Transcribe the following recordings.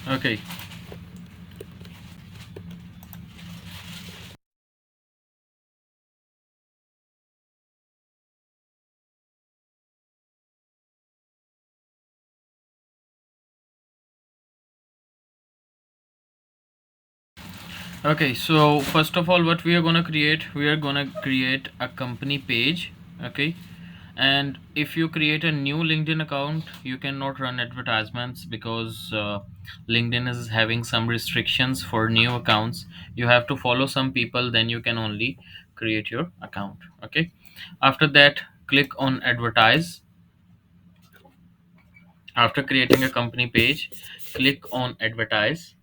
Okay. Okay, so first of all, what we are gonna create, we are gonna create a company page. Okay, and if you create a new LinkedIn account, you cannot run advertisements because LinkedIn is having some restrictions for new accounts. You have to follow some people, then you can only create your account. Okay, after that, click on advertise. After creating a company page, click on advertise.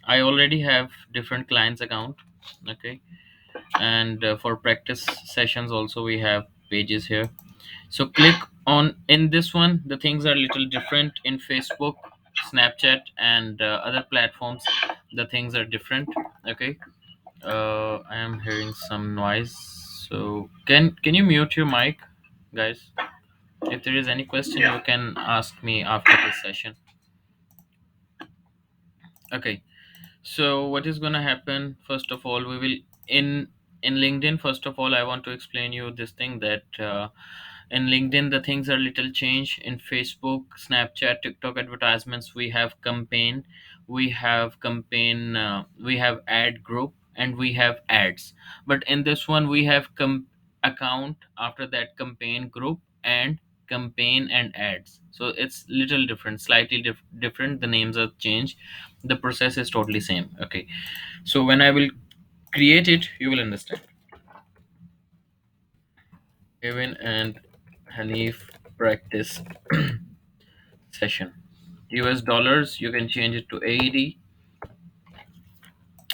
I already have different clients account. Okay, and for practice sessions also we have pages here. So click on, in this one the things are little different. In Facebook, Snapchat, and other platforms, the things are different. Okay, I am hearing some noise, so can you mute your mic, guys? If there is any question, you can ask me after this session. Okay, so what is going to happen, first of all, we will, in LinkedIn, first of all I want to explain you this thing that in LinkedIn the things are little change. In Facebook, Snapchat, TikTok advertisements, we have ad group, and we have ads. But in this one we have account, after that campaign group, and campaign and ads. So it's little different, slightly different, the names are changed, the process is totally same. Okay, so when I will create it, you will understand. Kevin and Hanif practice session. US dollars, you can change it to 80,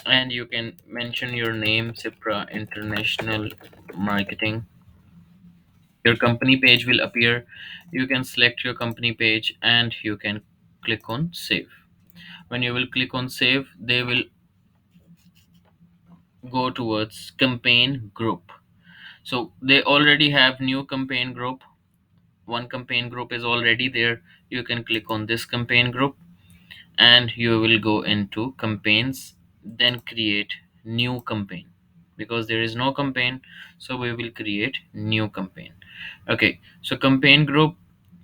and you can mention your name, Cipra International Marketing. Your company page will appear. You can select your company page and you can click on save. When you will click on save, they will go towards campaign group. So they already have new campaign group. One campaign group is already there. You can click on this campaign group and you will go into campaigns, then create new campaign, because there is no campaign, so we will create new campaign. Okay, so campaign group,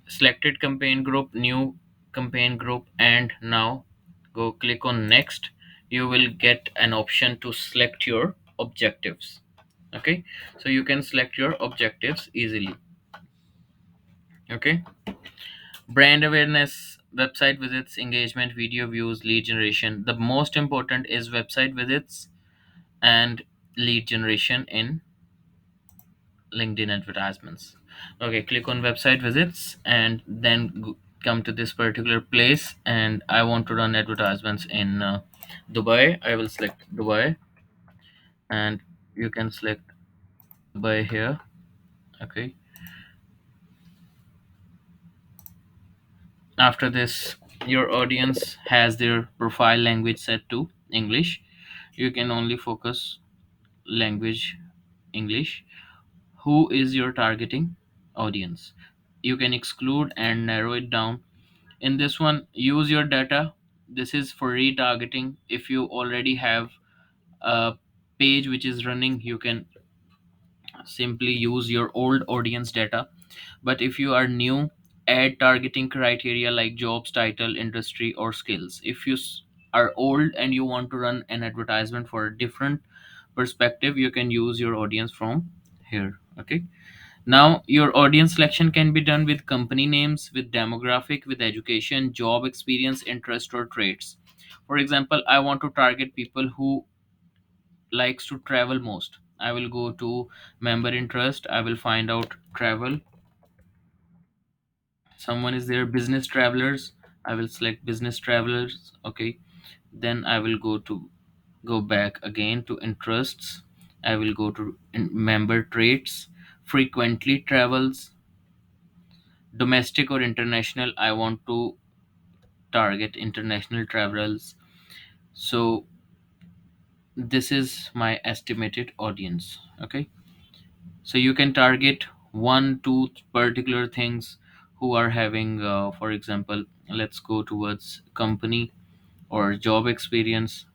selected campaign group, new campaign group, and now go click on next. You will get an option to select your objectives. Okay, so you can select your objectives easily. Okay, brand awareness, website visits, engagement, video views, lead generation. The most important is website visits and lead generation in LinkedIn advertisements. Okay, click on website visits and then come to this particular place, and I want to run advertisements in Dubai. I will select Dubai, and you can select Dubai here. Okay, after this, your audience has their profile language set to English. You can only focus language English. Who is your targeting audience? You can exclude and narrow it down. In this one, use your data. This is for retargeting. If you already have a page which is running, you can simply use your old audience data. But if you are new, add targeting criteria like jobs, title, industry, or skills. If you are old and you want to run an advertisement for a different perspective, you can use your audience from here. Okay, now your audience selection can be done with company names, with demographic, with education, job experience, interest, or traits. For example, I want to target people who likes to travel most. I will go to member interest. I will find out travel. Someone is there, business travelers. I will select business travelers. Okay, then I will go back again to interests. I will go to member traits, frequently travels, domestic or international. I want to target international travelers. So this is my estimated audience. Okay, so you can target one two particular things. who are having, for example, let's go towards company or job experience,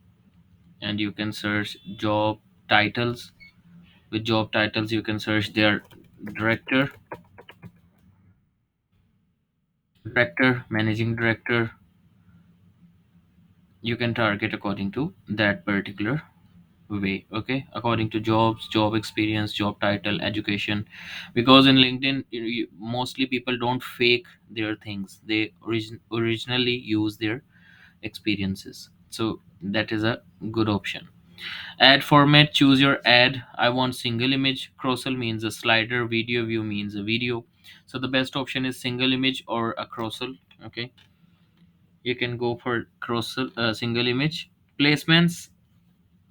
and you can search job titles. With job titles you can search their director, managing director. You can target according to that particular way, okay, according to jobs, job experience, job title, education. Because in LinkedIn, mostly people don't fake their things, they originally use their experiences. So that is a good option. Ad format, choose your ad. I want single image. Carousel means a slider, video view means a video. So the best option is single image or a carousel, okay. You can go for carousel, single image. Placements,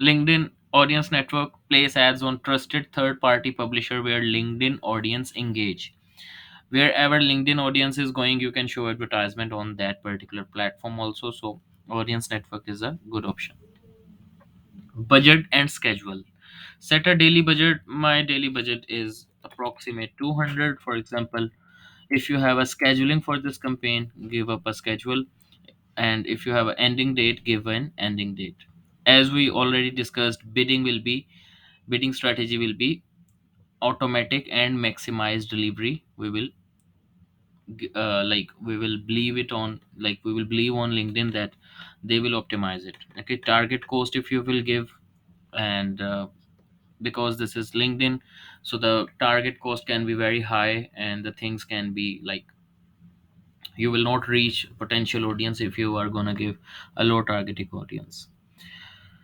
LinkedIn Audience Network place ads on trusted third party publisher where LinkedIn audience engage. Wherever LinkedIn audience is going, you can show advertisement on that particular platform also. So Audience Network is a good option. Budget and schedule. Set a daily budget. My daily budget is approximate 200. For example, if you have a scheduling for this campaign, give up a schedule, and if you have an ending date, give an ending date. As we already discussed, bidding strategy will be automatic and maximize delivery. We will we will believe it on, like we will believe on LinkedIn that they will optimize it, okay. Target cost if you will give, and because this is LinkedIn, so the target cost can be very high, and the things can be like you will not reach potential audience if you are going to give a low targeting audience.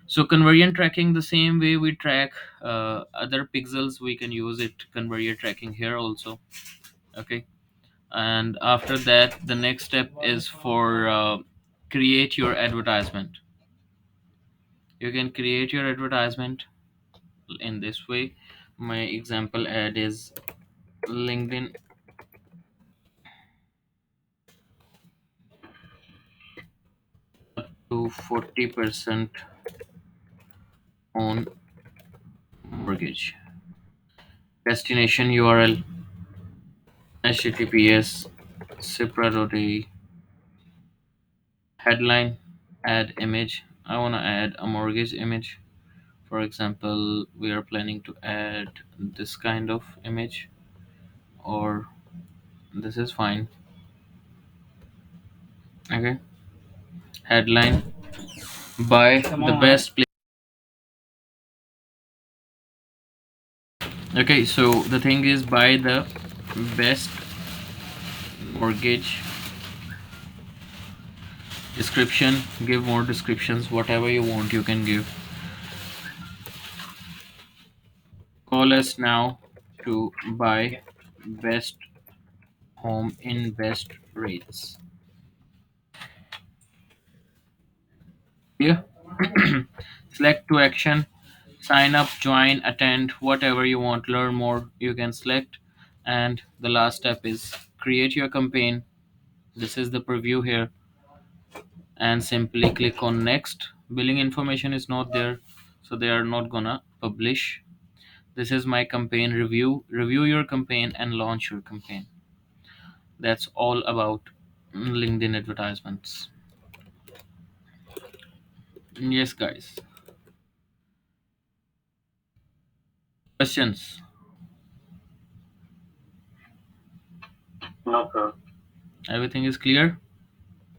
So conversion tracking, the same way we track other pixels, we can use it conversion tracking here also, okay. And after that, the next step is for create your advertisement. You can create your advertisement in this way. My example ad is LinkedIn to 40% on mortgage. Destination URL https cipra.de. Headline, add image. I want to add a mortgage image. For example, we are planning to add this kind of image, or this is fine, okay. Headline, buy the best place. Okay, so the thing is, buy the best mortgage. Description, give more descriptions, whatever you want you can give. Call us now to buy best home in best rates. Yeah. Select to action, sign up, join, attend, whatever you want, learn more, you can select. And the last step is create your campaign. This is the preview here, and simply click on next. Billing information is not there, so they are not gonna publish. This is my campaign review. Review your campaign and launch your campaign. That's all about LinkedIn advertisements. Yes, guys. Questions? Everything is clear?